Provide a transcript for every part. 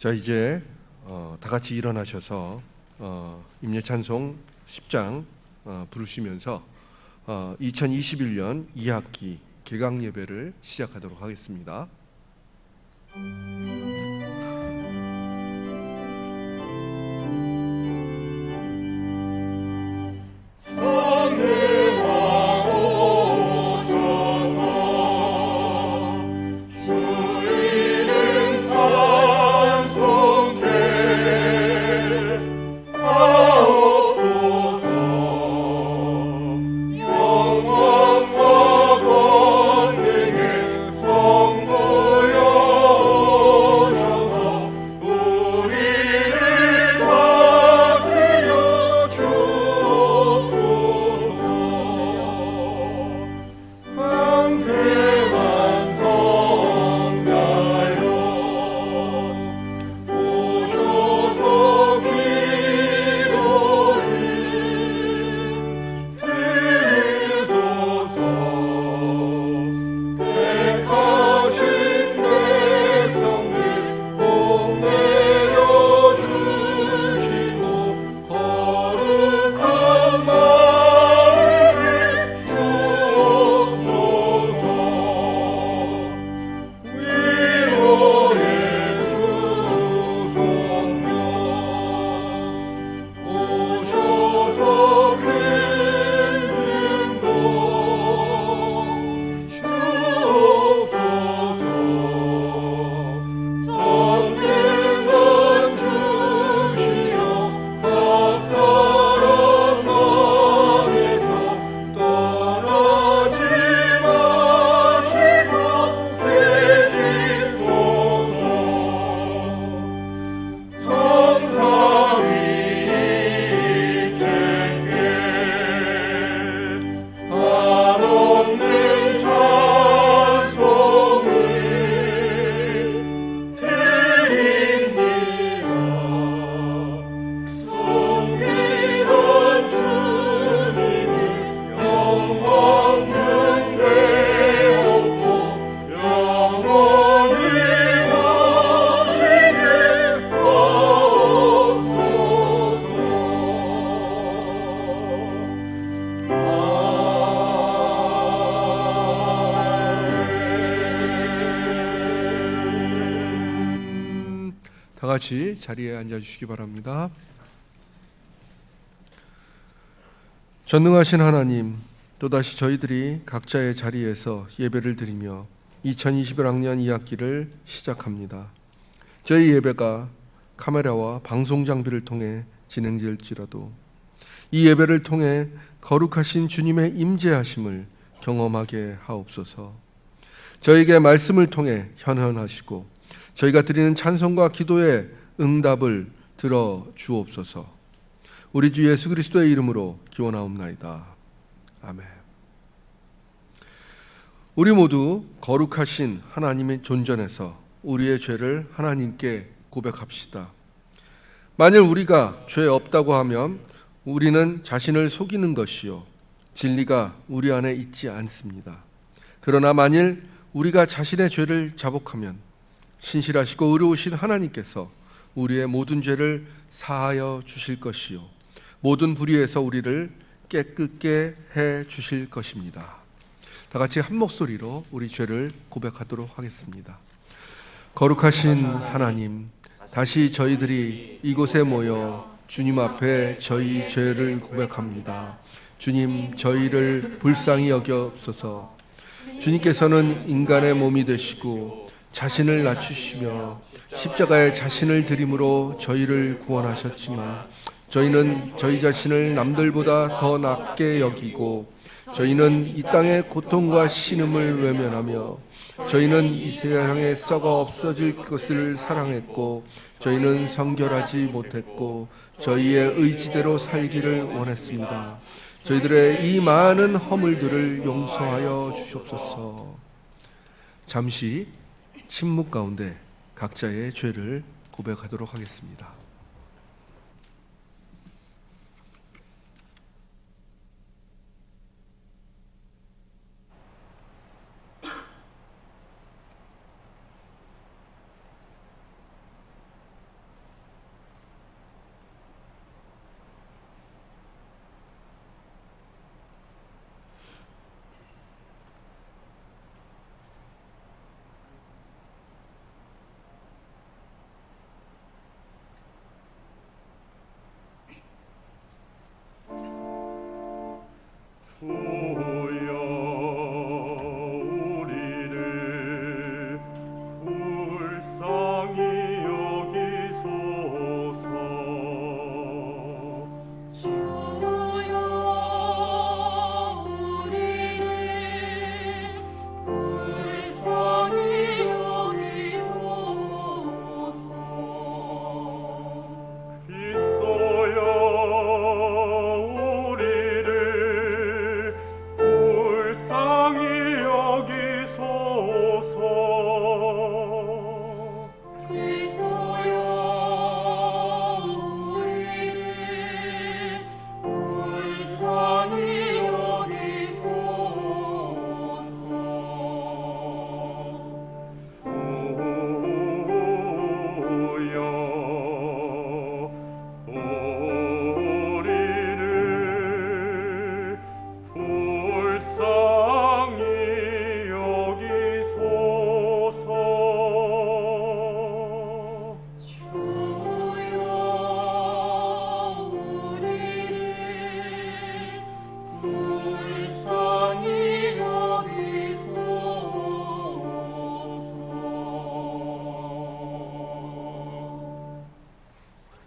자, 이제 다 같이 일어나셔서 임예찬송 10장 부르시면서 2021년 2학기 개강 예배를 시작하도록 하겠습니다. 다 같이 자리에 앉아주시기 바랍니다. 전능하신 하나님, 또다시 저희들이 각자의 자리에서 예배를 드리며 2021학년 2학기를 시작합니다. 저희 예배가 카메라와 방송 장비를 통해 진행될지라도 이 예배를 통해 거룩하신 주님의 임재하심을 경험하게 하옵소서. 저에게 말씀을 통해 현현하시고 저희가 드리는 찬송과 기도의 응답을 들어 주옵소서. 우리 주 예수 그리스도의 이름으로 기원하옵나이다. 아멘. 우리 모두 거룩하신 하나님의 존전에서 우리의 죄를 하나님께 고백합시다. 만일 우리가 죄 없다고 하면 우리는 자신을 속이는 것이요 진리가 우리 안에 있지 않습니다. 그러나 만일 우리가 자신의 죄를 자복하면 신실하시고 의로우신 하나님께서 우리의 모든 죄를 사하여 주실 것이요 모든 불의에서 우리를 깨끗게 해 주실 것입니다. 다 같이 한 목소리로 우리 죄를 고백하도록 하겠습니다. 거룩하신 하나님, 다시 저희들이 이곳에 모여 주님 앞에 저희 죄를 고백합니다. 주님, 저희를 불쌍히 여겨옵소서. 주님께서는 인간의 몸이 되시고 자신을 낮추시며 십자가에 자신을 드림으로 저희를 구원하셨지만 저희는 저희 자신을 남들보다 더 낮게 여기고 저희는 이 땅의 고통과 신음을 외면하며 저희는 이 세상에 썩어 없어질 것을 사랑했고 저희는 성결하지 못했고 저희의 의지대로 살기를 원했습니다. 저희들의 이 많은 허물들을 용서하여 주시옵소서. 잠시 침묵 가운데 각자의 죄를 고백하도록 하겠습니다.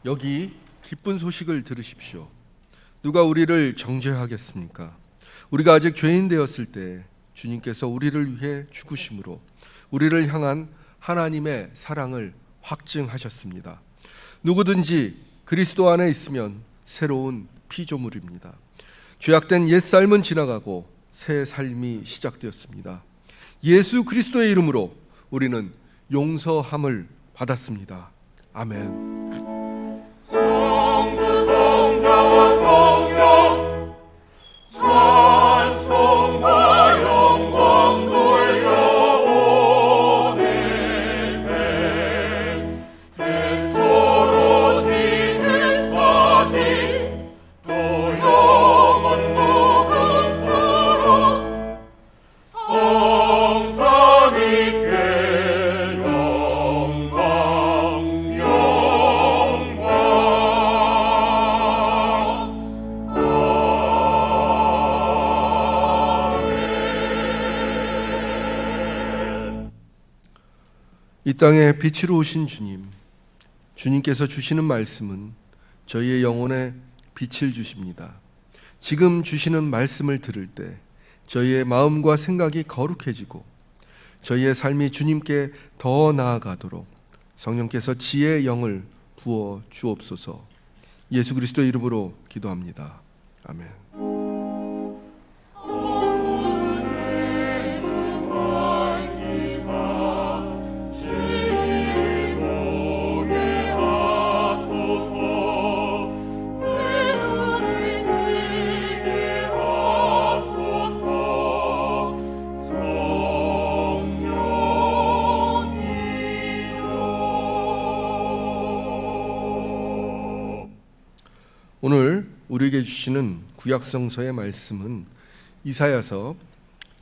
여기 기쁜 소식을 들으십시오. 누가 우리를 정죄하겠습니까? 우리가 아직 죄인 되었을 때 주님께서 우리를 위해 죽으심으로 우리를 향한 하나님의 사랑을 확증하셨습니다. 누구든지 그리스도 안에 있으면 새로운 피조물입니다. 죄악된 옛 삶은 지나가고 새 삶이 시작되었습니다. 예수 그리스도의 이름으로 우리는 용서함을 받았습니다. 아멘. 성부 성자와 성령 찬송과 영광 돌려오늘세 태초로 지금까지 또 영원 무궁토록 성삼위께 이 땅에 빛으로 오신 주님, 주님께서 주시는 말씀은 저희의 영혼에 빛을 주십니다. 지금 주시는 말씀을 들을 때 저희의 마음과 생각이 거룩해지고 저희의 삶이 주님께 더 나아가도록 성령께서 지혜의 영을 부어 주옵소서. 예수 그리스도의 이름으로 기도합니다. 아멘. 오늘 우리에게 주시는 구약성서의 말씀은 이사야서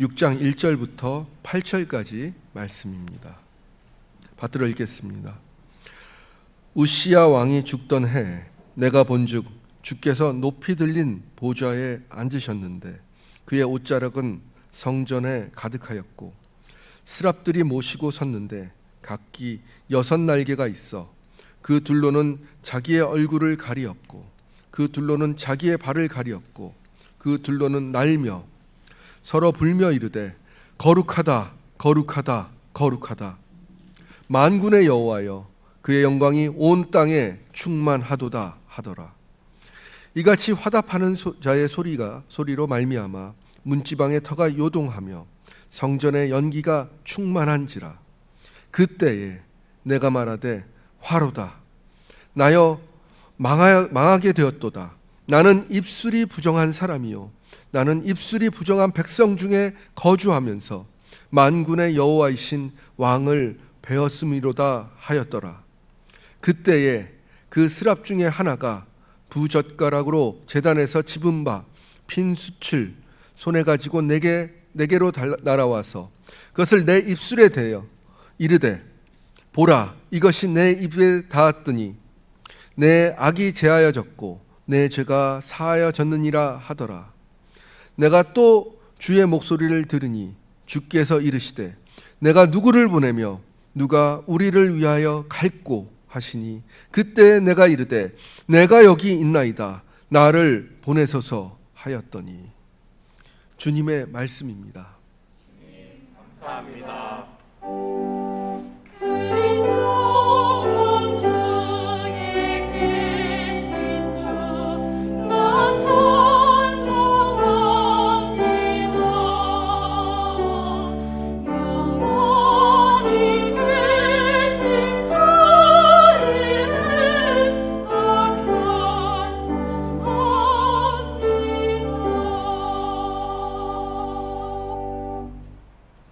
6장 1절부터 8절까지 말씀입니다. 받들어 읽겠습니다. 우시야 왕이 죽던 해 내가 본즉 주께서 높이 들린 보좌에 앉으셨는데 그의 옷자락은 성전에 가득하였고 스랍들이 모시고 섰는데 각기 6날개가 있어 그 둘로는 자기의 얼굴을 가리었고 그 둘로는 자기의 발을 가리었고 그 둘로는 날며 서로 불며 이르되 거룩하다 거룩하다 거룩하다 만군의 여호와여 그의 영광이 온 땅에 충만하도다 하더라. 이같이 화답하는 자의 소리로 말미암아 문지방의 터가 요동하며 성전의 연기가 충만한지라. 그때에 내가 말하되 화로다 나여 망하게 되었도다. 나는 입술이 부정한 사람이요 나는 입술이 부정한 백성 중에 거주하면서 만군의 여호와이신 왕을 배웠음이로다 하였더라. 그때에 그 스랍 중에 하나가 두 젓가락으로 제단에서 집은 바 핀 숯을 손에 가지고 내게로 날아와서 그것을 내 입술에 대어 이르되 보라 이것이 내 입에 닿았더니 내 악이 제하여졌고 내 죄가 사하여졌느니라 하더라. 내가 또 주의 목소리를 들으니 주께서 이르시되 내가 누구를 보내며 누가 우리를 위하여 갈꼬 하시니 그때 내가 이르되 내가 여기 있나이다 나를 보내소서 하였더니. 주님의 말씀입니다. 주님 감사합니다.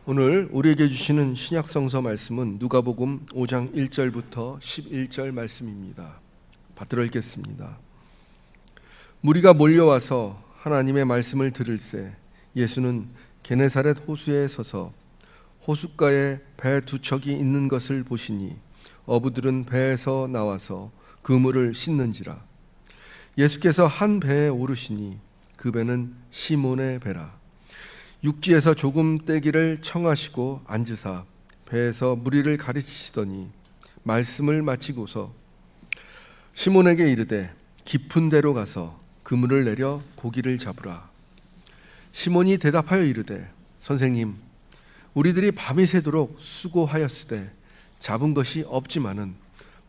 오늘 우리에게 주시는 신약성서 말씀은 누가복음 5장 1절부터 11절 말씀입니다. 받들어 읽겠습니다. 무리가 몰려와서 하나님의 말씀을 들을새 예수는 게네사렛 호수에 서서 호숫가에 배 두 척이 있는 것을 보시니 어부들은 배에서 나와서 그물을 씻는지라. 예수께서 한 배에 오르시니 그 배는 시몬의 배라. 육지에서 조금 떼기를 청하시고 앉으사 배에서 무리를 가르치시더니 말씀을 마치고서 시몬에게 이르되 깊은 데로 가서 그물을 내려 고기를 잡으라. 시몬이 대답하여 이르되 선생님, 우리들이 밤이 새도록 수고하였으되 잡은 것이 없지만은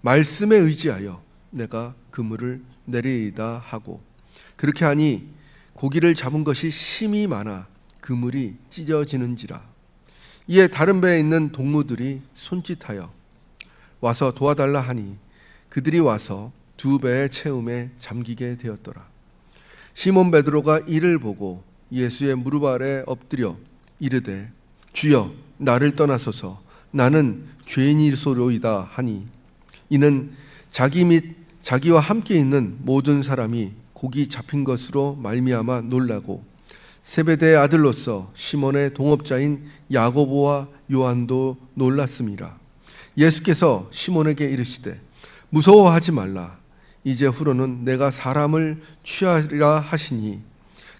말씀에 의지하여 내가 그물을 내리이다 하고, 그렇게 하니 고기를 잡은 것이 심히 많아 그물이 찢어지는지라. 이에 다른 배에 있는 동무들이 손짓하여 와서 도와달라 하니 그들이 와서 두 배의 채움에 잠기게 되었더라. 시몬 베드로가 이를 보고 예수의 무릎 아래 엎드려 이르되 주여, 나를 떠나소서, 나는 죄인이소로이다 하니, 이는 자기 및 자기와 함께 있는 모든 사람이 고기 잡힌 것으로 말미암아 놀라고 세베대의 아들로서 시몬의 동업자인 야고보와 요한도 놀랐음이라. 예수께서 시몬에게 이르시되 무서워하지 말라. 이제 후로는 내가 사람을 취하리라 하시니,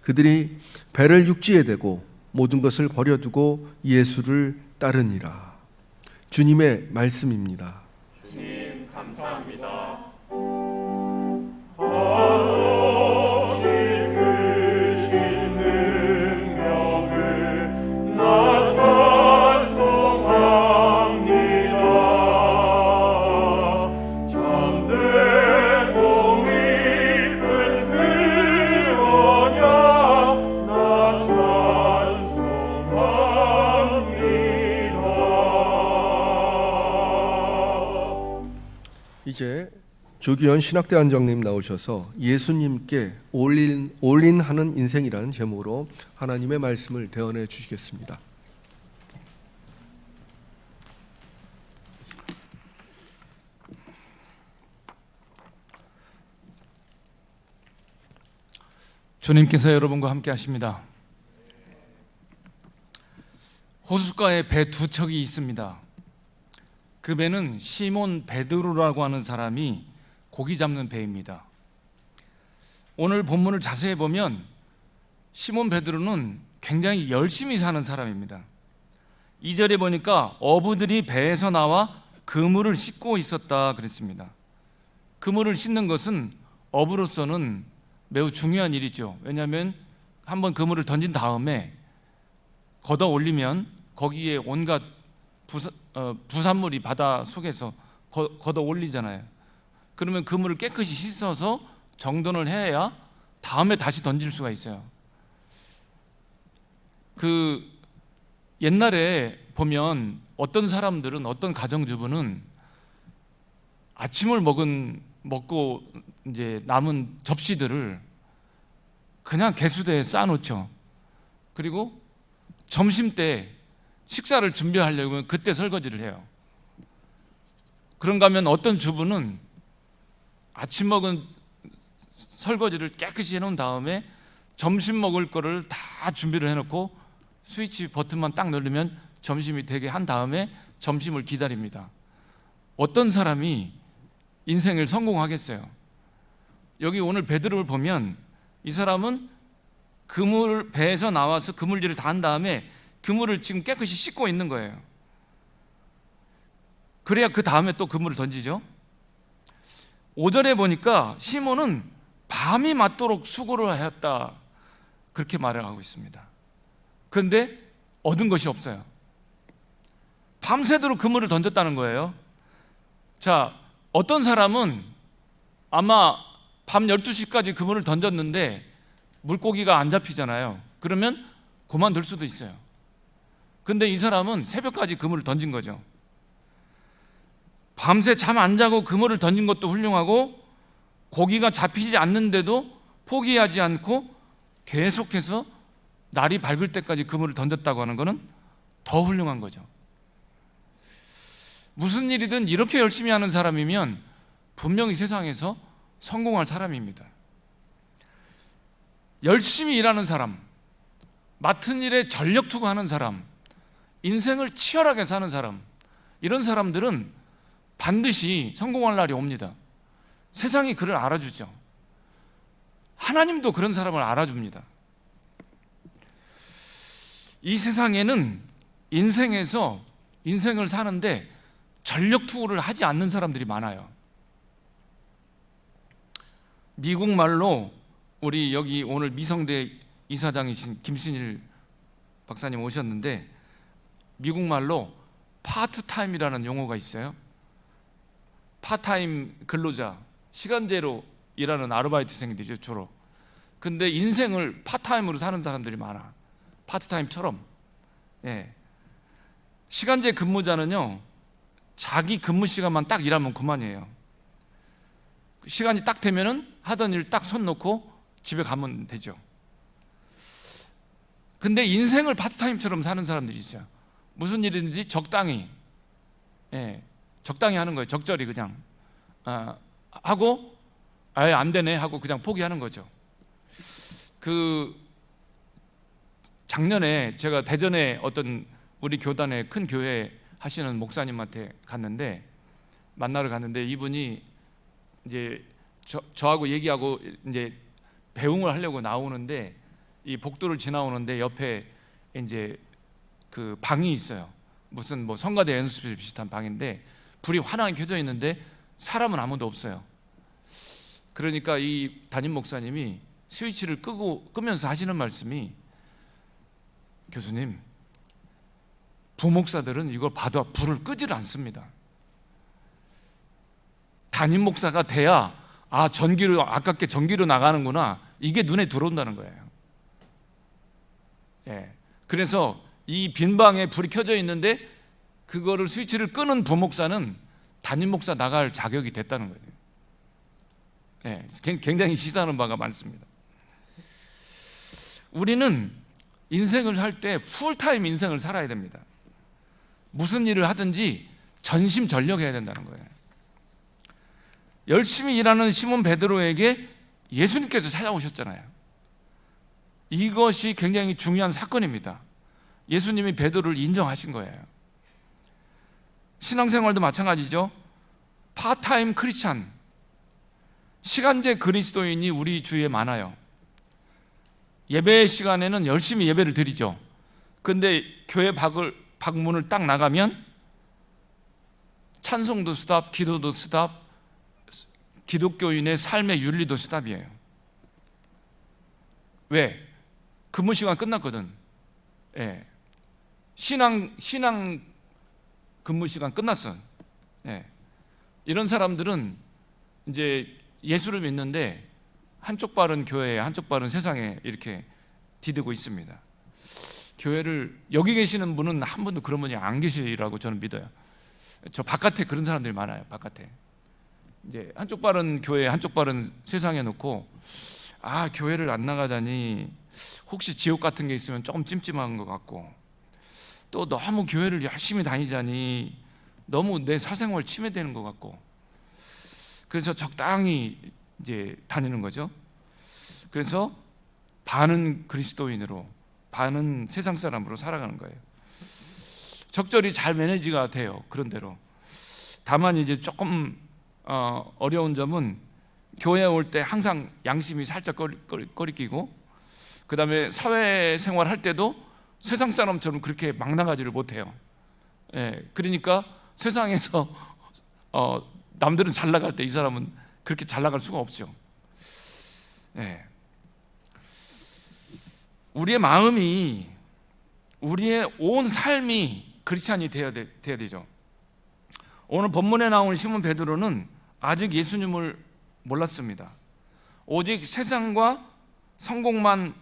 그들이 배를 육지에 대고 모든 것을 버려두고 예수를 따르니라. 주님의 말씀입니다. 주님 감사합니다. 이제 조규현 신학대안정님 나오셔서 예수님께 올인하는 인생이라는 제목으로 하나님의 말씀을 대언해 주시겠습니다. 주님께서 여러분과 함께 하십니다. 호숫가에 배 두 척이 있습니다. 그 배는 시몬 베드로라고 하는 사람이 고기 잡는 배입니다. 오늘 본문을 자세히 보면 시몬 베드로는 굉장히 열심히 사는 사람입니다. 2절에 보니까 어부들이 배에서 나와 그물을 씻고 있었다 그랬습니다. 그물을 씻는 것은 어부로서는 매우 중요한 일이죠. 왜냐하면 한번 그물을 던진 다음에 걷어 올리면 거기에 온갖 부산물이 바다 속에서 걷어 올리잖아요. 그러면 그물을 깨끗이 씻어서 정돈을 해야 다음에 다시 던질 수가 있어요. 그 옛날에 보면 어떤 사람들은, 어떤 가정주부는 아침을 먹고 이제 남은 접시들을 그냥 개수대에 쌓아놓죠. 그리고 점심 때 식사를 준비하려면 그때 설거지를 해요. 그런가 하면 어떤 주부는 아침 먹은 설거지를 깨끗이 해놓은 다음에 점심 먹을 거를 다 준비를 해놓고 스위치 버튼만 딱 누르면 점심이 되게 한 다음에 점심을 기다립니다. 어떤 사람이 인생을 성공하겠어요? 여기 오늘 베드로를 보면 이 사람은 배에서 나와서 그물질을 다 한 다음에 그물을 지금 깨끗이 씻고 있는 거예요. 그래야 그 다음에 또 그물을 던지죠. 5절에 보니까 시몬은 밤이 맞도록 수고를 하였다, 그렇게 말을 하고 있습니다. 그런데 얻은 것이 없어요. 밤새도록 그물을 던졌다는 거예요. 자, 어떤 사람은 아마 밤 12시까지 그물을 던졌는데 물고기가 안 잡히잖아요. 그러면 그만둘 수도 있어요. 근데 이 사람은 새벽까지 그물을 던진 거죠. 밤새 잠 안 자고 그물을 던진 것도 훌륭하고 고기가 잡히지 않는데도 포기하지 않고 계속해서 날이 밝을 때까지 그물을 던졌다고 하는 것은 더 훌륭한 거죠. 무슨 일이든 이렇게 열심히 하는 사람이면 분명히 세상에서 성공할 사람입니다. 열심히 일하는 사람, 맡은 일에 전력 투구하는 사람, 인생을 치열하게 사는 사람, 이런 사람들은 반드시 성공할 날이 옵니다. 세상이 그를 알아주죠. 하나님도 그런 사람을 알아줍니다. 이 세상에는 인생에서 인생을 사는데 전력 투구를 하지 않는 사람들이 많아요. 미국 말로 우리 여기 오늘 미성대 이사장이신 김신일 박사님 오셨는데 미국 말로 파트타임이라는 용어가 있어요. 파타임 근로자, 시간제로 일하는 아르바이트생들이죠, 주로. 근데 인생을 파타임으로 사는 사람들이 많아. 파트타임처럼. 예. 시간제 근무자는요, 자기 근무 시간만 딱 일하면 그만이에요. 시간이 딱 되면은 하던 일 딱 손 놓고 집에 가면 되죠. 근데 인생을 파트타임처럼 사는 사람들이 있어요. 무슨 일이든지 적당히, 예, 적당히 하는 거예요. 적절히 그냥 하고 아예 안 되네 하고 그냥 포기하는 거죠. 그 작년에 제가 대전에 어떤 우리 교단의 큰 교회 하시는 목사님한테 갔는데 만나러 갔는데 이분이 이제 저하고 얘기하고 이제 배웅을 하려고 나오는데 이 복도를 지나오는데 옆에 이제 그 방이 있어요. 무슨 뭐 성가대 연습실 비슷한 방인데 불이 환하게 켜져 있는데 사람은 아무도 없어요. 그러니까 이 담임 목사님이 스위치를 끄면서 하시는 말씀이, 교수님, 부목사들은 이걸 봐도 불을 끄지를 않습니다. 담임 목사가 돼야 전기로, 아깝게 전기로 나가는구나, 이게 눈에 들어온다는 거예요. 예. 그래서 이 빈 방에 불이 켜져 있는데 그거를 스위치를 끄는 부목사는 담임 목사 나갈 자격이 됐다는 거예요. 예. 굉장히 시사하는 바가 많습니다. 우리는 인생을 살 때 풀타임 인생을 살아야 됩니다. 무슨 일을 하든지 전심전력해야 된다는 거예요. 열심히 일하는 시몬 베드로에게 예수님께서 찾아오셨잖아요. 이것이 굉장히 중요한 사건입니다. 예수님이 베드로를 인정하신 거예요. 신앙생활도 마찬가지죠. 파타임 크리스찬, 시간제 그리스도인이 우리 주위에 많아요. 예배 시간에는 열심히 예배를 드리죠. 근데 교회 방문을 딱 나가면 찬송도 스탑, 기도도 스탑, 기독교인의 삶의 윤리도 스탑이에요. 왜? 근무 시간 끝났거든. 예. 신앙 근무 시간 끝났어. 예. 이런 사람들은 이제 예수를 믿는데 한쪽 발은 교회에 한쪽 발은 세상에 이렇게 디디고 있습니다. 교회를, 여기 계시는 분은 한 분도 그런 분이 안 계시라고 저는 믿어요. 저 바깥에 그런 사람들이 많아요. 바깥에 이제 한쪽 발은 교회 한쪽 발은 세상에 놓고 교회를 안 나가다니 혹시 지옥 같은 게 있으면 조금 찜찜한 것 같고, 또 너무 교회를 열심히 다니자니 너무 내 사생활 침해되는 것 같고, 그래서 적당히 이제 다니는 거죠. 그래서 반은 그리스도인으로 반은 세상 사람으로 살아가는 거예요. 적절히 잘 매니지가 돼요. 그런 대로. 다만 이제 조금 어려운 점은 교회에 올 때 항상 양심이 살짝 꺼리끼고, 그 다음에 사회생활 할 때도 세상 사람처럼 그렇게 막 나가지를 못해요. 예, 그러니까 세상에서 남들은 잘 나갈 때 이 사람은 그렇게 잘 나갈 수가 없죠. 예. 우리의 마음이, 우리의 온 삶이 크리스찬이 되어야 되죠. 오늘 본문에 나온 시몬 베드로는 아직 예수님을 몰랐습니다. 오직 세상과 성공만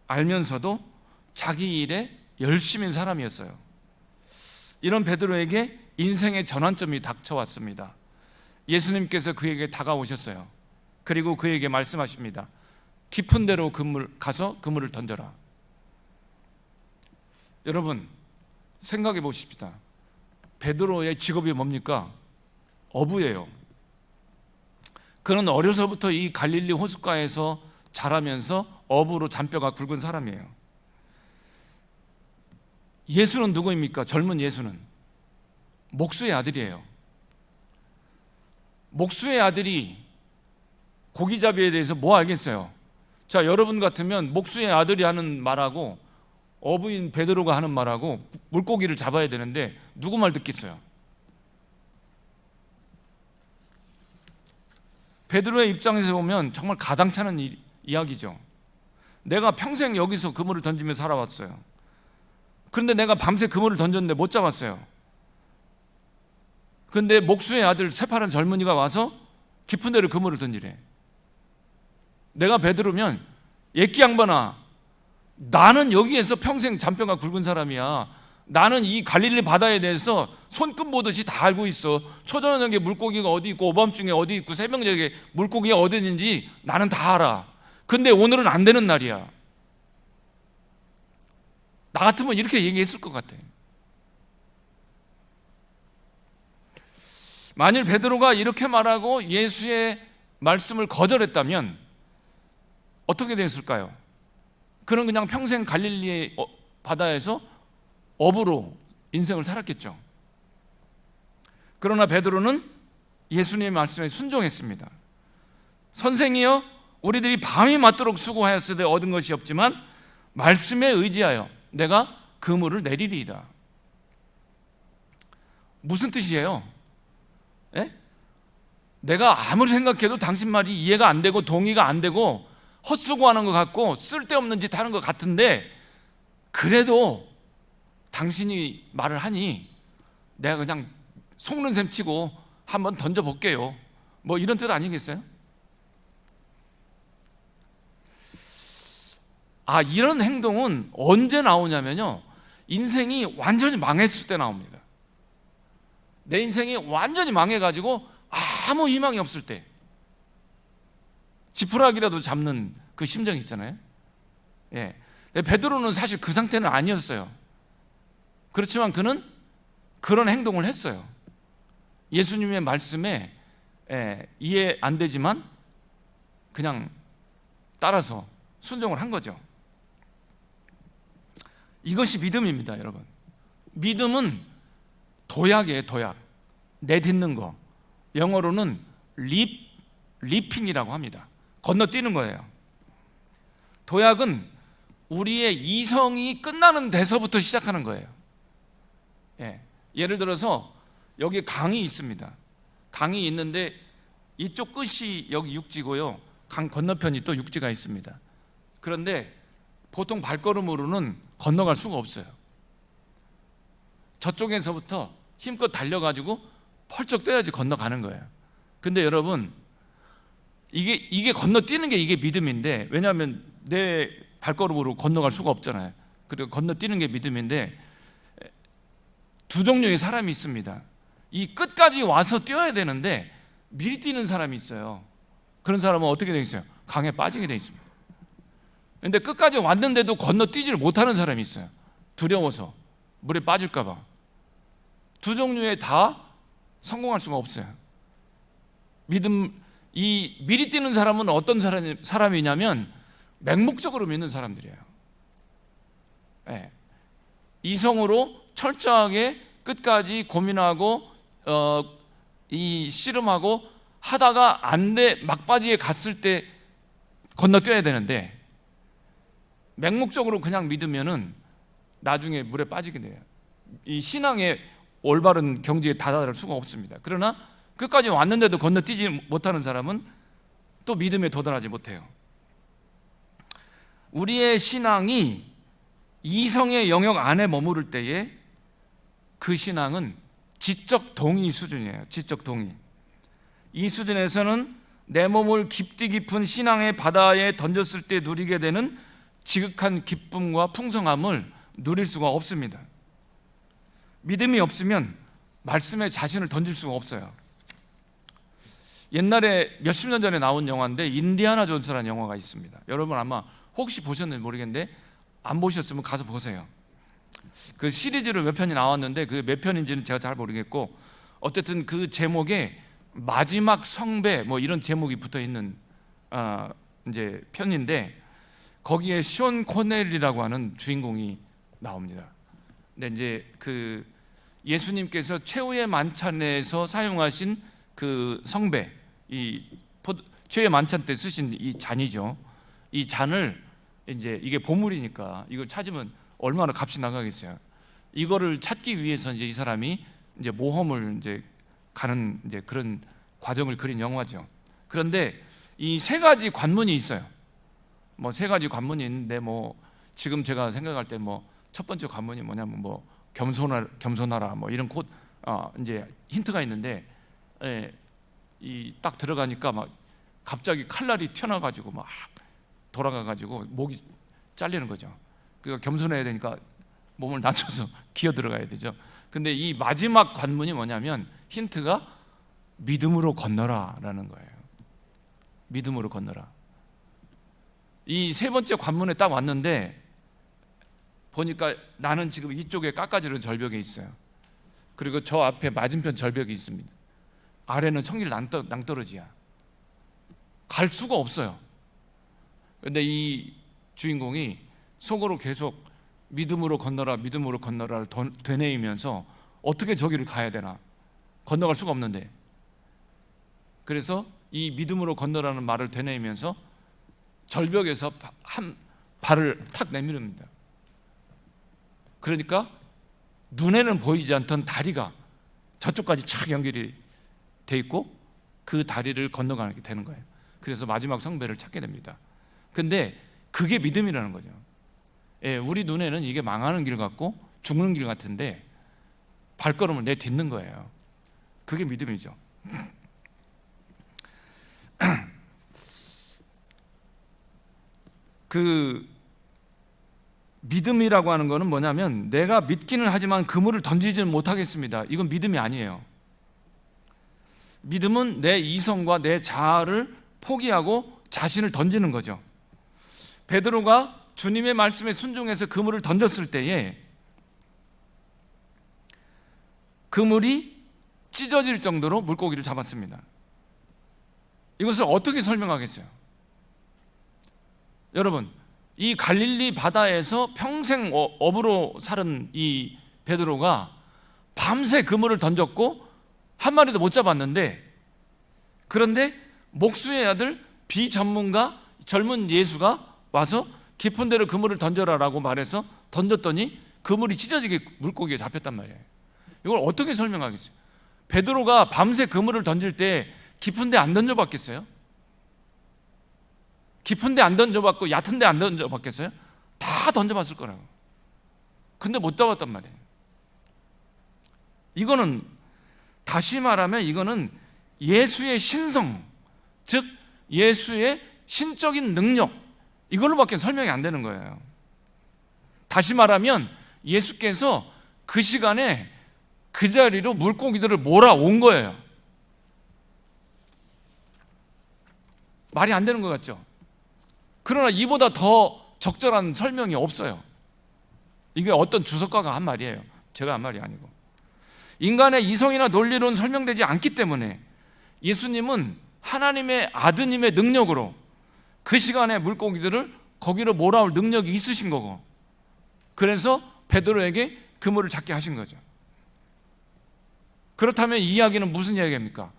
알면서도 자기 일에 열심인 사람이었어요. 이런 베드로에게 인생의 전환점이 닥쳐왔습니다. 예수님께서 그에게 다가오셨어요. 그리고 그에게 말씀하십니다. 깊은 데로 가서 그물을 던져라. 여러분 생각해 보십시다. 베드로의 직업이 뭡니까? 어부예요. 그는 어려서부터 이 갈릴리 호숫가에서 자라면서 어부로 잔뼈가 굵은 사람이에요. 예수는 누구입니까? 젊은 예수는 목수의 아들이에요. 목수의 아들이 고기잡이에 대해서 뭐 알겠어요? 자, 여러분 같으면 목수의 아들이 하는 말하고 어부인 베드로가 하는 말하고 물고기를 잡아야 되는데 누구 말 듣겠어요? 베드로의 입장에서 보면 정말 가당찮은 이야기죠. 내가 평생 여기서 그물을 던지며 살아왔어요. 그런데 내가 밤새 그물을 던졌는데 못 잡았어요. 그런데 목수의 아들 새파란 젊은이가 와서 깊은 데를 그물을 던지래. 내가 베드로면 예끼 양반아, 나는 여기에서 평생 잔뼈가 굵은 사람이야. 나는 이 갈릴리 바다에 대해서 손금 보듯이 다 알고 있어. 초저녁에 물고기가 어디 있고 오밤중에 어디 있고 새벽녘에 물고기가 어디 있는지 나는 다 알아. 근데 오늘은 안 되는 날이야. 나 같으면 이렇게 얘기했을 것 같아. 만일 베드로가 이렇게 말하고 예수의 말씀을 거절했다면 어떻게 됐을까요? 그는 그냥 평생 갈릴리의 바다에서 어부로 인생을 살았겠죠. 그러나 베드로는 예수님의 말씀에 순종했습니다. 선생이여, 우리들이 밤이 맞도록 수고하였으되 얻은 것이 없지만 말씀에 의지하여 내가 그물을 내리리이다. 무슨 뜻이에요? 에? 내가 아무리 생각해도 당신 말이 이해가 안 되고 동의가 안 되고 헛수고하는 것 같고 쓸데없는 짓 하는 것 같은데, 그래도 당신이 말을 하니 내가 그냥 속는 셈 치고 한번 던져볼게요. 뭐 이런 뜻 아니겠어요? 이런 행동은 언제 나오냐면요, 인생이 완전히 망했을 때 나옵니다. 내 인생이 완전히 망해가지고 아무 희망이 없을 때, 지푸라기라도 잡는 그 심정이 있잖아요. 예. 베드로는 사실 그 상태는 아니었어요. 그렇지만 그는 그런 행동을 했어요. 예수님의 말씀에 이해 안 되지만 그냥 따라서 순종을 한 거죠. 이것이 믿음입니다, 여러분. 믿음은 도약이에요, 도약. 내딛는 거. 영어로는 리핑이라고 합니다. 건너뛰는 거예요. 도약은 우리의 이성이 끝나는 데서부터 시작하는 거예요. 예를 들어서 여기 강이 있습니다. 강이 있는데 이쪽 끝이 여기 육지고요, 강 건너편이 또 육지가 있습니다. 그런데 보통 발걸음으로는 건너갈 수가 없어요. 저쪽에서부터 힘껏 달려가지고 펄쩍 뛰어야지 건너가는 거예요. 근데 여러분, 이게 건너뛰는 게 이게 믿음인데, 왜냐하면 내 발걸음으로 건너갈 수가 없잖아요. 그리고 건너뛰는 게 믿음인데, 두 종류의 사람이 있습니다. 이 끝까지 와서 뛰어야 되는데 미리 뛰는 사람이 있어요. 그런 사람은 어떻게 되어 있어요? 강에 빠지게 되어 있습니다. 그런데 끝까지 왔는데도 건너뛰지를 못하는 사람이 있어요. 두려워서 물에 빠질까 봐. 두 종류에 다 성공할 수가 없어요. 이 미리 뛰는 사람은 어떤 사람이냐면 맹목적으로 믿는 사람들이에요. 이성으로 철저하게 끝까지 고민하고 이 씨름하고 하다가 안 돼 막바지에 갔을 때 건너뛰어야 되는데, 맹목적으로 그냥 믿으면은 나중에 물에 빠지게 돼요. 이 신앙의 올바른 경지에 다다를 수가 없습니다. 그러나 끝까지 왔는데도 건너뛰지 못하는 사람은 또 믿음에 도달하지 못해요. 우리의 신앙이 이성의 영역 안에 머무를 때에 그 신앙은 지적 동의 수준이에요. 지적 동의. 이 수준에서는 내 몸을 깊디 깊은 신앙의 바다에 던졌을 때 누리게 되는 지극한 기쁨과 풍성함을 누릴 수가 없습니다. 믿음이 없으면 말씀에 자신을 던질 수가 없어요. 옛날에 몇십 년 전에 나온 영화인데 인디아나 존스라는 영화가 있습니다. 여러분 아마 혹시 보셨는지 모르겠는데 안 보셨으면 가서 보세요. 그 시리즈로 몇 편이 나왔는데 그 몇 편인지는 제가 잘 모르겠고, 어쨌든 그 제목에 마지막 성배 뭐 이런 제목이 붙어 있는 이제 편인데, 거기에 션 코넬이라고 하는 주인공이 나옵니다. 근데 이제 그 예수님께서 최후의 만찬에서 사용하신 그 성배, 최후의 만찬 때 쓰신 이 잔이죠. 이 잔을 이제 이게 보물이니까 이걸 찾으면 얼마나 값이 나가겠어요. 이거를 찾기 위해서 이제 이 사람이 이제 모험을 이제 가는 이제 그런 과정을 그린 영화죠. 그런데 이 세 가지 관문이 있어요. 뭐 세 가지 관문이 있는데 뭐 지금 제가 생각할 때 뭐 첫 번째 관문이 뭐냐면 뭐 겸손하라 뭐 이런 곧 이제 힌트가 있는데, 예, 이 딱 들어가니까 막 갑자기 칼날이 튀어나와가지고 막 돌아가가지고 목이 잘리는 거죠. 그러니까 겸손해야 되니까 몸을 낮춰서 기어 들어가야 되죠. 근데 이 마지막 관문이 뭐냐면 힌트가 믿음으로 건너라라는 거예요. 믿음으로 건너라. 이 세 번째 관문에 딱 왔는데 보니까 나는 지금 이쪽에 깎아지른 절벽에 있어요. 그리고 저 앞에 맞은편 절벽이 있습니다. 아래는 청길 낭떠러지야. 갈 수가 없어요. 그런데 이 주인공이 속으로 계속 믿음으로 건너라를 되뇌이면서 어떻게 저기를 가야 되나, 건너갈 수가 없는데, 그래서 이 믿음으로 건너라는 말을 되뇌이면서 절벽에서 한 발을 탁 내밀습니다. 그러니까 눈에는 보이지 않던 다리가 저쪽까지 착 연결이 돼 있고 그 다리를 건너가게 되는 거예요. 그래서 마지막 성배를 찾게 됩니다. 근데 그게 믿음이라는 거죠. 예, 우리 눈에는 이게 망하는 길 같고 죽는 길 같은데 발걸음을 내딛는 거예요. 그게 믿음이죠. 그 믿음이라고 하는 거는 뭐냐면 내가 믿기는 하지만 그물을 던지지는 못하겠습니다. 이건 믿음이 아니에요. 믿음은 내 이성과 내 자아를 포기하고 자신을 던지는 거죠. 베드로가 주님의 말씀에 순종해서 그물을 던졌을 때에 그물이 찢어질 정도로 물고기를 잡았습니다. 이것을 어떻게 설명하겠어요? 여러분, 이 갈릴리 바다에서 평생 어부로 살은 이 베드로가 밤새 그물을 던졌고 한 마리도 못 잡았는데, 그런데 목수의 아들 비전문가 젊은 예수가 와서 깊은 데로 그물을 던져라라고 말해서 던졌더니 그물이 찢어지게 물고기에 잡혔단 말이에요. 이걸 어떻게 설명하겠어요? 베드로가 밤새 그물을 던질 때 깊은 데 안 던져봤겠어요? 깊은 데 안 던져봤고 얕은 데 안 던져봤겠어요? 다 던져봤을 거라고. 근데 못 잡았단 말이에요. 이거는 다시 말하면 이거는 예수의 신성, 즉 예수의 신적인 능력, 이걸로밖에 설명이 안 되는 거예요. 다시 말하면 예수께서 그 시간에 그 자리로 물고기들을 몰아온 거예요. 말이 안 되는 것 같죠? 그러나 이보다 더 적절한 설명이 없어요. 이게 어떤 주석가가 한 말이에요. 제가 한 말이 아니고. 인간의 이성이나 논리로는 설명되지 않기 때문에 예수님은 하나님의 아드님의 능력으로 그 시간에 물고기들을 거기로 몰아올 능력이 있으신 거고, 그래서 베드로에게 그물을 잡게 하신 거죠. 그렇다면 이 이야기는 무슨 이야기입니까?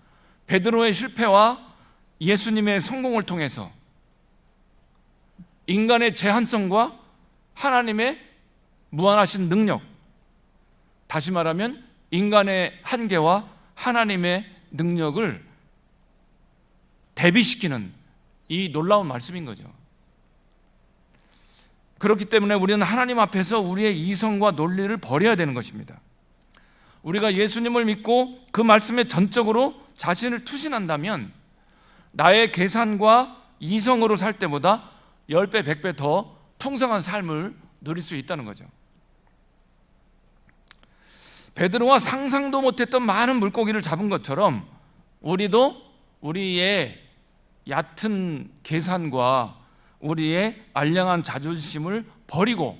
베드로의 실패와 예수님의 성공을 통해서 인간의 제한성과 하나님의 무한하신 능력, 다시 말하면 인간의 한계와 하나님의 능력을 대비시키는 이 놀라운 말씀인 거죠. 그렇기 때문에 우리는 하나님 앞에서 우리의 이성과 논리를 버려야 되는 것입니다. 우리가 예수님을 믿고 그 말씀에 전적으로 자신을 투신한다면 나의 계산과 이성으로 살 때보다 10배, 100배 더 풍성한 삶을 누릴 수 있다는 거죠. 베드로와 상상도 못했던 많은 물고기를 잡은 것처럼 우리도 우리의 얕은 계산과 우리의 알량한 자존심을 버리고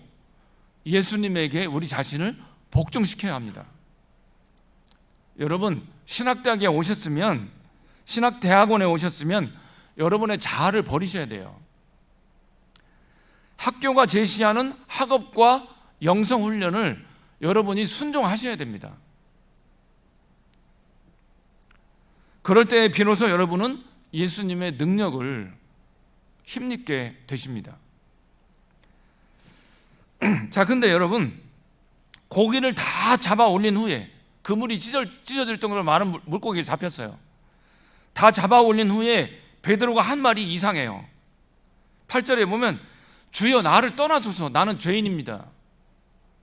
예수님에게 우리 자신을 복종시켜야 합니다. 여러분, 신학대학에 오셨으면, 신학대학원에 오셨으면 여러분의 자아를 버리셔야 돼요. 학교가 제시하는 학업과 영성훈련을 여러분이 순종하셔야 됩니다. 그럴 때 비로소 여러분은 예수님의 능력을 힘입게 되십니다. 자, 근데 여러분, 고기를 다 잡아 올린 후에 그물이 찢어질 정도로 많은 물고기가 잡혔어요. 다 잡아 올린 후에 베드로가 한 말이 이상해요. 8절에 보면 주여 나를 떠나소서 나는 죄인입니다.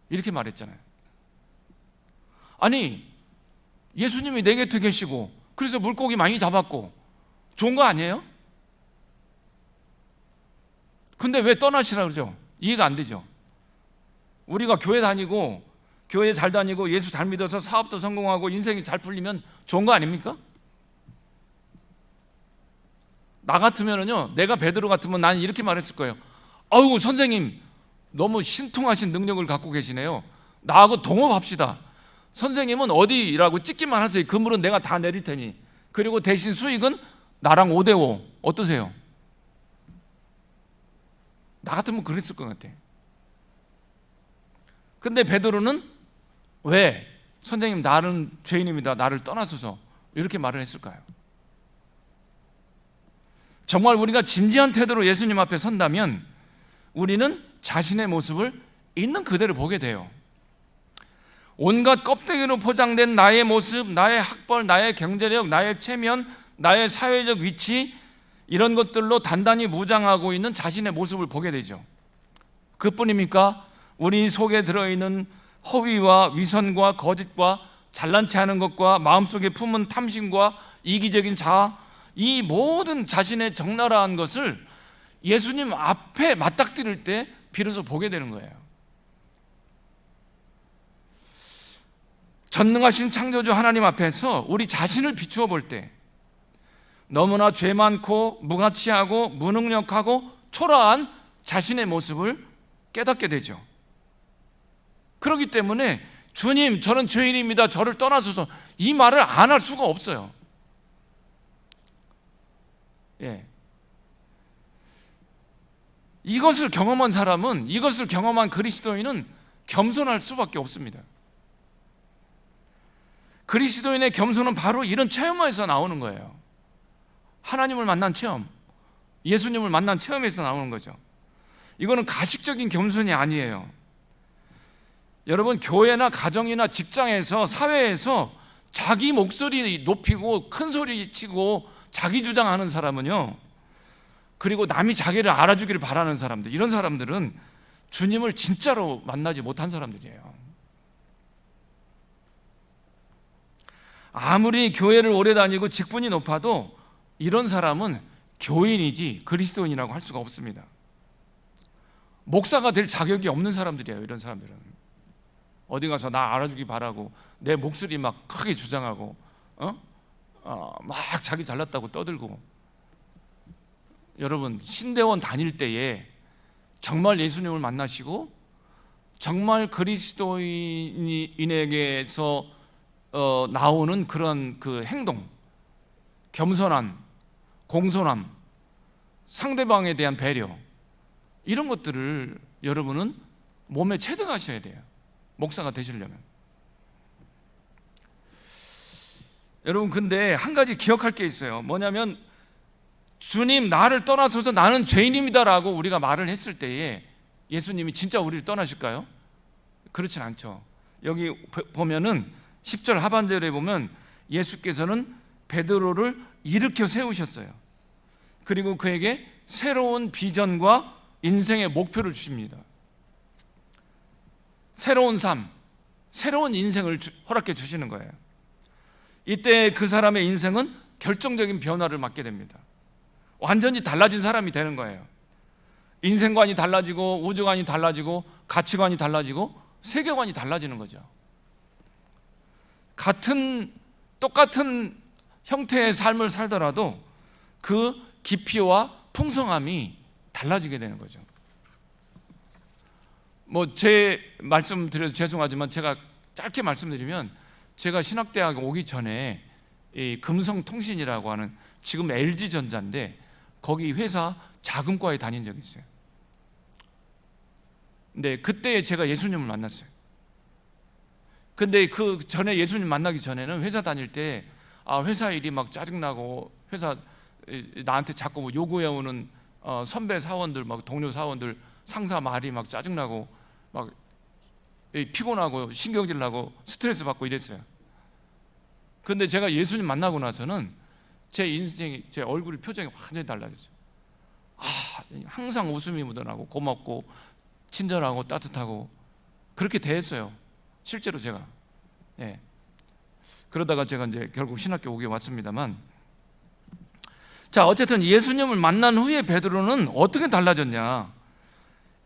이렇게 말했잖아요. 아니 예수님이 내 곁에 계시고 그래서 물고기 많이 잡았고 좋은 거 아니에요? 근데 왜 떠나시라 그러죠? 이해가 안 되죠. 우리가 교회 다니고 교회 잘 다니고 예수 잘 믿어서 사업도 성공하고 인생이 잘 풀리면 좋은 거 아닙니까? 나 같으면요, 내가 베드로 같으면 나는 이렇게 말했을 거예요. 아이고 선생님 너무 신통하신 능력을 갖고 계시네요. 나하고 동업합시다. 선생님은 어디라고 찍기만 하세요. 그물은 내가 다 내릴 테니. 그리고 대신 수익은 나랑 5대5 어떠세요? 나 같으면 그랬을 것 같아. 근데 베드로는 왜 선생님 나는 죄인입니다. 나를 떠나소서 이렇게 말을 했을까요? 정말 우리가 진지한 태도로 예수님 앞에 선다면 우리는 자신의 모습을 있는 그대로 보게 돼요. 온갖 껍데기로 포장된 나의 모습, 나의 학벌, 나의 경제력, 나의 체면, 나의 사회적 위치 이런 것들로 단단히 무장하고 있는 자신의 모습을 보게 되죠. 그뿐입니까? 우리 속에 들어있는 허위와 위선과 거짓과 잘난 체 하는 것과 마음속에 품은 탐심과 이기적인 자아, 이 모든 자신의 적나라한 것을 예수님 앞에 맞닥뜨릴 때 비로소 보게 되는 거예요. 전능하신 창조주 하나님 앞에서 우리 자신을 비추어 볼 때 너무나 죄 많고 무가치하고 무능력하고 초라한 자신의 모습을 깨닫게 되죠. 그렇기 때문에 주님 저는 죄인입니다. 저를 떠나소서 이 말을 안 할 수가 없어요. 예. 이것을 경험한 사람은, 이것을 경험한 그리스도인은 겸손할 수밖에 없습니다. 그리스도인의 겸손은 바로 이런 체험에서 나오는 거예요. 하나님을 만난 체험, 예수님을 만난 체험에서 나오는 거죠. 이거는 가식적인 겸손이 아니에요. 여러분, 교회나 가정이나 직장에서, 사회에서 자기 목소리 높이고 큰 소리 치고 자기 주장하는 사람은요, 그리고 남이 자기를 알아주기를 바라는 사람들, 이런 사람들은 주님을 진짜로 만나지 못한 사람들이에요. 아무리 교회를 오래 다니고 직분이 높아도 이런 사람은 교인이지 그리스도인이라고 할 수가 없습니다. 목사가 될 자격이 없는 사람들이에요. 이런 사람들은 어디 가서 나 알아주기 바라고 내 목소리 막 크게 주장하고 막 자기 잘났다고 떠들고. 여러분, 신대원 다닐 때에 정말 예수님을 만나시고 정말 그리스도인에게서 나오는 그런 그 행동, 겸손함, 공손함, 상대방에 대한 배려, 이런 것들을 여러분은 몸에 체득하셔야 돼요. 목사가 되시려면. 여러분, 근데 한 가지 기억할 게 있어요. 뭐냐면 주님 나를 떠나소서 나는 죄인입니다라고 우리가 말을 했을 때에 예수님이 진짜 우리를 떠나실까요? 그렇진 않죠. 여기 보면은 10절 하반절에 보면 예수께서는 베드로를 일으켜 세우셨어요. 그리고 그에게 새로운 비전과 인생의 목표를 주십니다. 새로운 삶, 새로운 인생을 허락해 주시는 거예요. 이때 그 사람의 인생은 결정적인 변화를 맞게 됩니다. 완전히 달라진 사람이 되는 거예요. 인생관이 달라지고 우주관이 달라지고 가치관이 달라지고 세계관이 달라지는 거죠. 똑같은 형태의 삶을 살더라도 그 깊이와 풍성함이 달라지게 되는 거죠. 제 말씀 드려서 죄송하지만 제가 짧게 말씀드리면, 제가 신학대학 오기 전에 이 금성통신이라고 하는, 지금 LG전자인데 거기 회사 자금과에 다닌 적이 있어요. 근데 그때 제가 예수님을 만났어요. 근데 그 전에 예수님 만나기 전에는 회사 다닐 때 회사 일이 막 짜증나고 회사 나한테 자꾸 뭐 요구해오는 선배 사원들, 막 동료 사원들, 상사 말이 막 짜증나고 막 피곤하고 신경질 나고 스트레스 받고 이랬어요. 근데 제가 예수님 만나고 나서는 제 인생이, 제 얼굴이 표정이 완전히 달라졌어요. 항상 웃음이 묻어나고 고맙고 친절하고 따뜻하고 그렇게 대했어요. 실제로 제가. 예. 그러다가 제가 이제 결국 신학교 오게 왔습니다만, 자, 어쨌든 예수님을 만난 후에 베드로는 어떻게 달라졌냐?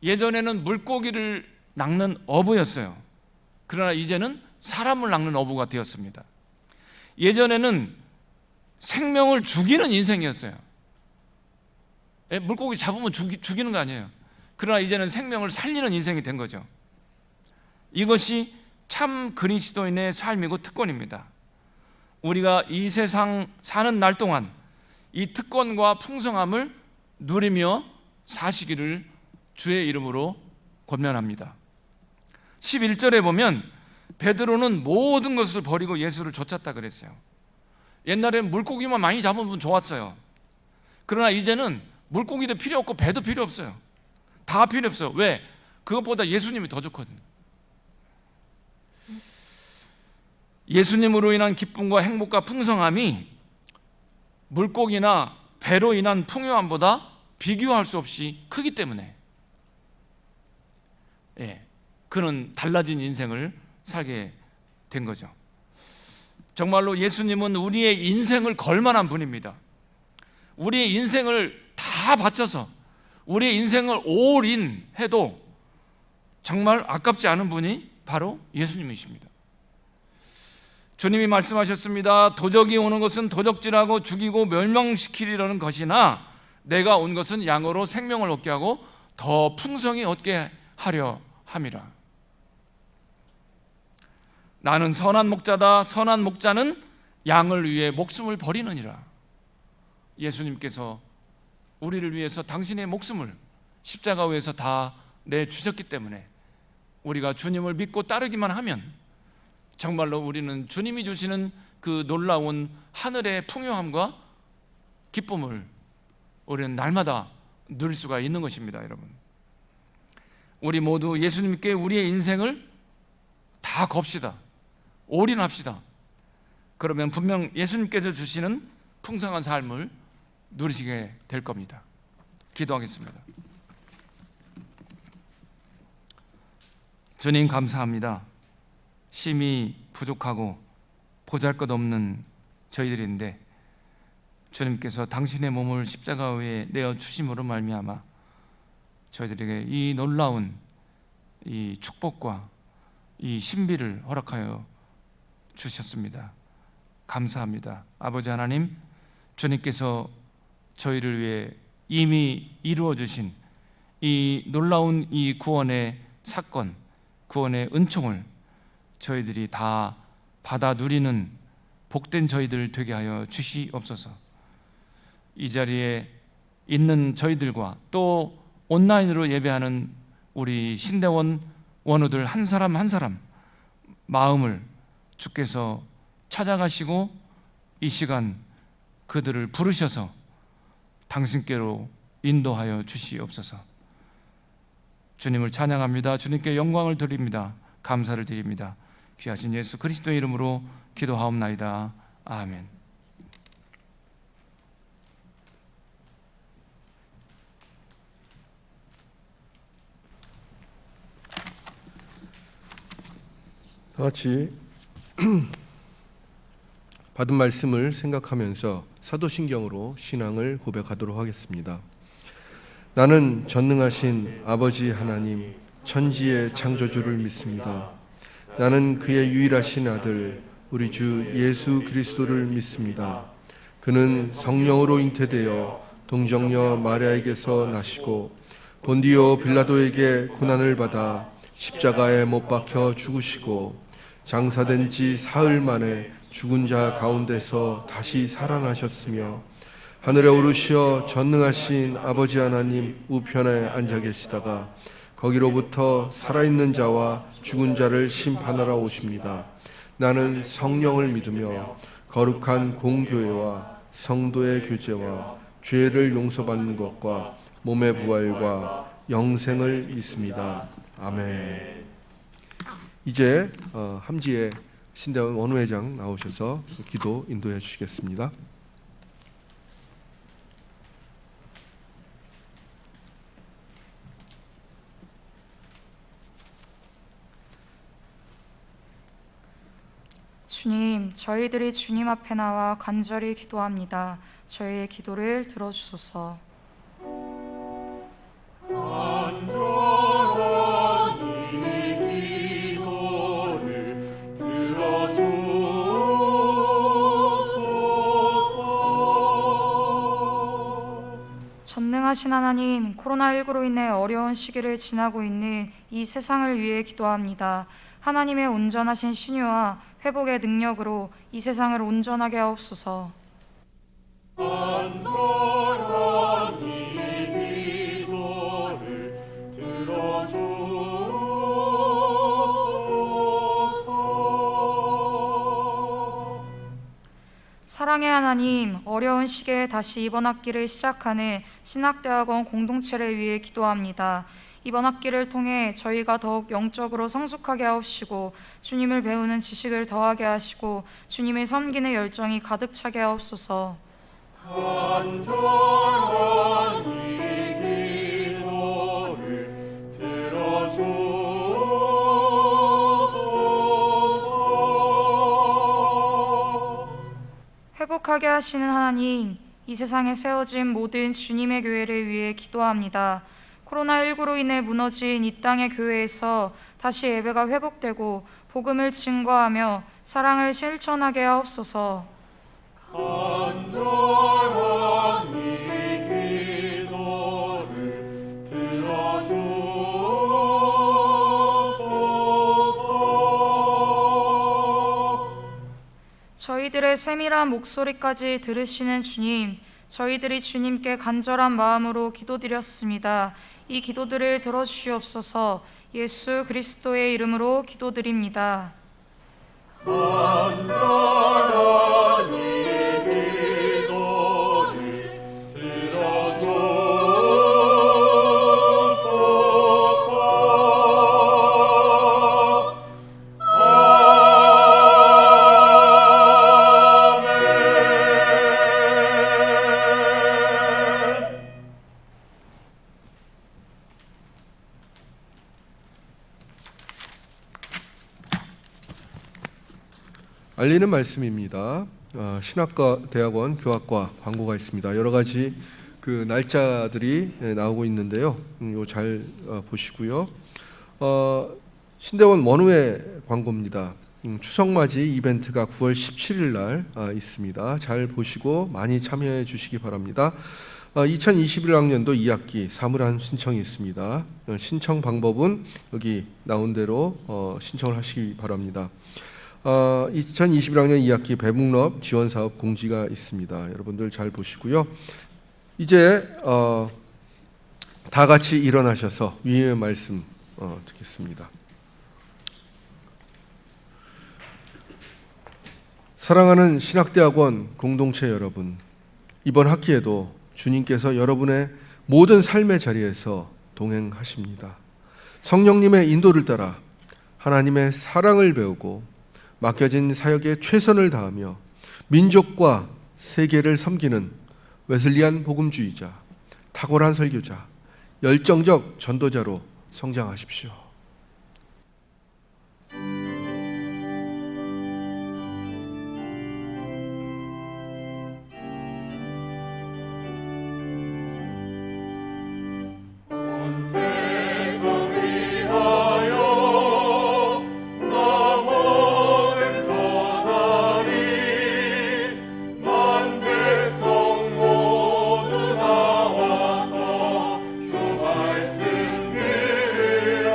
예전에는 물고기를 낚는 어부였어요. 그러나 이제는 사람을 낚는 어부가 되었습니다. 예전에는 생명을 죽이는 인생이었어요. 물고기 잡으면 죽이는 거 아니에요. 그러나 이제는 생명을 살리는 인생이 된 거죠. 이것이 참 그리스도인의 삶이고 특권입니다. 우리가 이 세상 사는 날 동안 이 특권과 풍성함을 누리며 사시기를 주의 이름으로 권면합니다. 11절에 보면 베드로는 모든 것을 버리고 예수를 쫓았다 그랬어요. 옛날엔 물고기만 많이 잡으면 좋았어요. 그러나 이제는 물고기도 필요 없고 배도 필요 없어요. 다 필요 없어요. 왜? 그것보다 예수님이 더 좋거든요. 예수님으로 인한 기쁨과 행복과 풍성함이 물고기나 배로 인한 풍요함보다 비교할 수 없이 크기 때문에, 그는 달라진 인생을 살게 된 거죠. 정말로 예수님은 우리의 인생을 걸만한 분입니다. 우리의 인생을 다 바쳐서 우리의 인생을 올인해도 정말 아깝지 않은 분이 바로 예수님이십니다. 주님이 말씀하셨습니다. 도적이 오는 것은 도적질하고 죽이고 멸망시키려는 것이나 내가 온 것은 양으로 생명을 얻게 하고 더 풍성히 얻게 하려 함이라. 나는 선한 목자다. 선한 목자는 양을 위해 목숨을 버리느니라. 예수님께서 우리를 위해서 당신의 목숨을 십자가 위에서 다 내주셨기 때문에 우리가 주님을 믿고 따르기만 하면 정말로 우리는 주님이 주시는 그 놀라운 하늘의 풍요함과 기쁨을 우리는 날마다 누릴 수가 있는 것입니다. 여러분, 우리 모두 예수님께 우리의 인생을 다 겁시다. 올인합시다. 그러면 분명 예수님께서 주시는 풍성한 삶을 누리시게 될 겁니다. 기도하겠습니다. 주님 감사합니다. 심히 부족하고 보잘것없는 저희들인데 주님께서 당신의 몸을 십자가 위에 내어 주심으로 말미암아 저희들에게 이 놀라운 이 축복과 이 신비를 허락하여 주셨습니다. 감사합니다. 아버지 하나님, 주님께서 저희를 위해 이미 이루어 주신 이 놀라운 이 구원의 사건, 구원의 은총을 저희들이 다 받아 누리는 복된 저희들 되게 하여 주시옵소서. 이 자리에 있는 저희들과 또 온라인으로 예배하는 우리 신대원 원우들 한 사람 한 사람 마음을 주께서 찾아가시고 이 시간 그들을 부르셔서 당신께로 인도하여 주시옵소서. 주님을 찬양합니다. 주님께 영광을 드립니다. 감사를 드립니다. 귀하신 예수 그리스도의 이름으로 기도하옵나이다. 아멘. 다 같이 받은 말씀을 생각하면서 사도신경으로 신앙을 고백하도록 하겠습니다. 나는 전능하신 아버지 하나님 천지의 창조주를 믿습니다. 나는 그의 유일하신 아들 우리 주 예수 그리스도를 믿습니다. 그는 성령으로 잉태되어 동정녀 마리아에게서 나시고 본디오 빌라도에게 고난을 받아 십자가에 못 박혀 죽으시고 장사된 지 사흘 만에 죽은 자 가운데서 다시 살아나셨으며 하늘에 오르시어 전능하신 아버지 하나님 우편에 앉아 계시다가 거기로부터 살아있는 자와 죽은 자를 심판하러 오십니다. 나는 성령을 믿으며 거룩한 공교회와 성도의 교제와 죄를 용서받는 것과 몸의 부활과 영생을 믿습니다. 아멘. 이제 함지의 신대원 원우회장 나오셔서 기도 인도해 주시겠습니다. 주님, 저희들이 주님 앞에 나와 간절히 기도합니다. 저희의 기도를 들어주소서. 간절한 이 기도를 들어주소서. 전능하신 하나님, 코로나19로 인해 어려운 시기를 지나고 있는 이 세상을 위해 기도합니다. 하나님의 온전하신 신유와 회복의 능력으로 이 세상을 온전하게 하옵소서. 간절한 이 기도를 들어주소서. 사랑의 하나님, 어려운 시기에 다시 이번 학기를 시작하는 신학대학원 공동체를 위해 기도합니다. 이번 학기를 통해 저희가 더욱 영적으로 성숙하게 하옵시고 주님을 배우는 지식을 더하게 하시고 주님을 섬기는 열정이 가득 차게 하옵소서. 간절한 이 기도를 들어주소서. 회복하게 하시는 하나님, 이 세상에 세워진 모든 주님의 교회를 위해 기도합니다. 코로나19로 인해 무너진 이 땅의 교회에서 다시 예배가 회복되고 복음을 증거하며 사랑을 실천하게 하옵소서. 간절한 이 기도를 들어주소서. 저희들의 세밀한 목소리까지 들으시는 주님, 저희들이 주님께 간절한 마음으로 기도드렸습니다. 이 기도들을 들어주시옵소서. 예수 그리스도의 이름으로 기도드립니다. 간절한 이 기도를 들어주소서. 아멘. 알리는 말씀입니다. 신학과 대학원 교학과 광고가 있습니다. 여러 가지 그 날짜들이 나오고 있는데요. 이거 잘 보시고요. 신대원 원우회 광고입니다. 추석맞이 이벤트가 9월 17일 날 있습니다. 잘 보시고 많이 참여해 주시기 바랍니다. 2021학년도 2학기 사물함 신청이 있습니다. 신청 방법은 여기 나온 대로 신청을 하시기 바랍니다. 2021학년 2학기 배북럽 지원사업 공지가 있습니다. 여러분들 잘 보시고요. 이제 다 같이 일어나셔서 위의 말씀 듣겠습니다. 사랑하는 신학대학원 공동체 여러분, 이번 학기에도 주님께서 여러분의 모든 삶의 자리에서 동행하십니다. 성령님의 인도를 따라 하나님의 사랑을 배우고 맡겨진 사역에 최선을 다하며 민족과 세계를 섬기는 웨슬리안 복음주의자, 탁월한 설교자, 열정적 전도자로 성장하십시오. 온 세상 위하여 나머는 전하리. 만 백성 모두 나와서 주 말씀 들으라.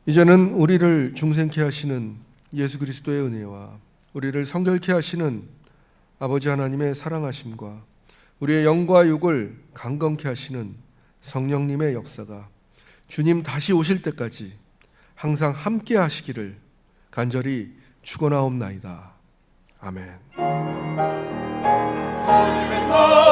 이제는 우리를 중생케 하시는 예수 그리스도의 은혜와 우리를 성결케 하시는 아버지 하나님의 사랑하심과 우리의 영과 육을 강건케 하시는 성령님의 역사가 주님 다시 오실 때까지 항상 함께 하시기를 간절히 축원하옵나이다. 아멘. 주님의 사랑